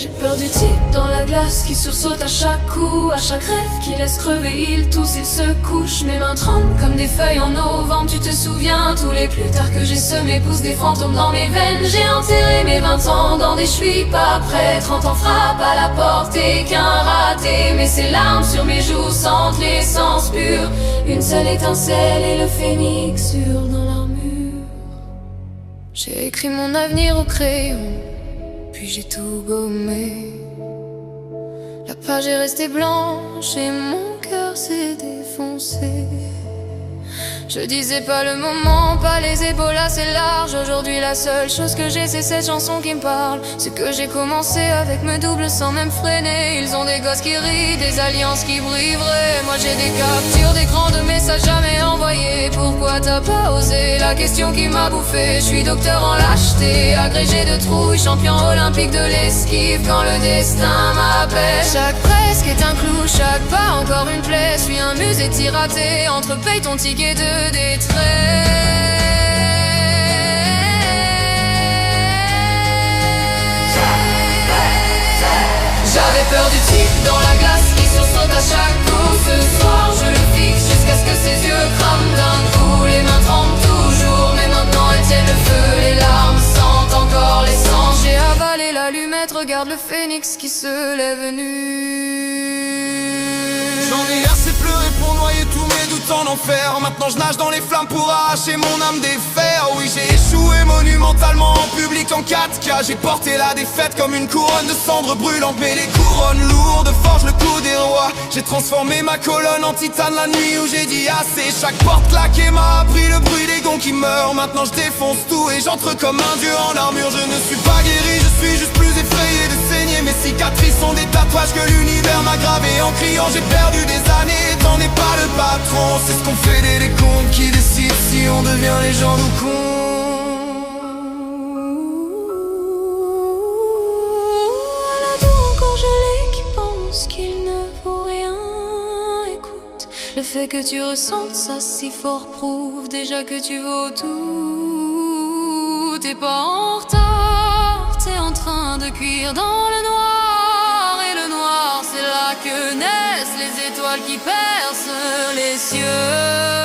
J'ai peur du type dans la glace qui sursaute à chaque coup, à chaque rêve qui laisse crever, il tousse, il se couche. Mes mains tremblent comme des feuilles en novembre, tu te souviens. Tous les plus tard que j'ai semé poussent des fantômes dans mes veines. J'ai enterré mes 20 ans dans des je suis pas prêt. 30 ans frappe à la porte et qu'un raté. Mais ces larmes sur mes joues sentent l'essence pure. Une seule étincelle et le phénix hurle dans l'armure. J'ai écrit mon avenir au crayon, puis j'ai tout gommé. La page est restée blanche et mon cœur s'est défoncé. Je disais pas le moment, pas les épaules assez larges. Aujourd'hui la seule chose que j'ai c'est cette chanson qui me parle. Ce que j'ai commencé avec me double sans même freiner. Ils ont des gosses qui rient, des alliances qui brillent vraies. Moi j'ai des captures d'écran de messages jamais envoyés. Pourquoi t'as pas osé, la question qui m'a bouffé. Je suis docteur en lâcheté, agrégé de trouille, champion olympique de l'esquive quand le destin m'appelle. Chaque presque est un clou, chaque pas encore une plaie. Suis un musée tiraté, entre paye ton ticket de détresse. J'avais peur du type dans la glace qui sursaute à chaque coup. Ce soir je le fixe jusqu'à ce que ses yeux crament d'un coup. Les mains tremblent toujours mais maintenant elles tiennent le feu. Les larmes sentent encore l'essence. J'ai avalé l'allumette, regarde le phénix qui se lève nu. J'en ai assez pleuré pour noyer tous mes doutes en enfer. Maintenant je nage dans les flammes pour arracher mon âme des fers. Oui j'ai échoué monumentalement en public en 4K. J'ai porté la défaite comme une couronne de cendres brûlantes. Mais les couronnes lourdes forgent le coup des rois. J'ai transformé ma colonne en titane la nuit où j'ai dit assez. Chaque porte claquée m'a appris le bruit des gonds qui meurent. Maintenant je défonce tout et j'entre comme un dieu en armure. Je ne suis pas guéri, je suis juste plus effrayé de saigner. Mes cicatrices sont des tatouages que l'univers m'a gravés. En criant j'ai perdu des années, t'en es pas le patron. C'est ce qu'on fait des décomptes qui décident si on devient légende ou con. Qui pense qu'il ne vaut rien. Écoute, le fait que tu ressentes ça si fort prouve déjà que tu vaux tout. T'es pas en retard, t'es en train de cuire dans le noir. Et le noir c'est là que naissent les étoiles qui percent les cieux.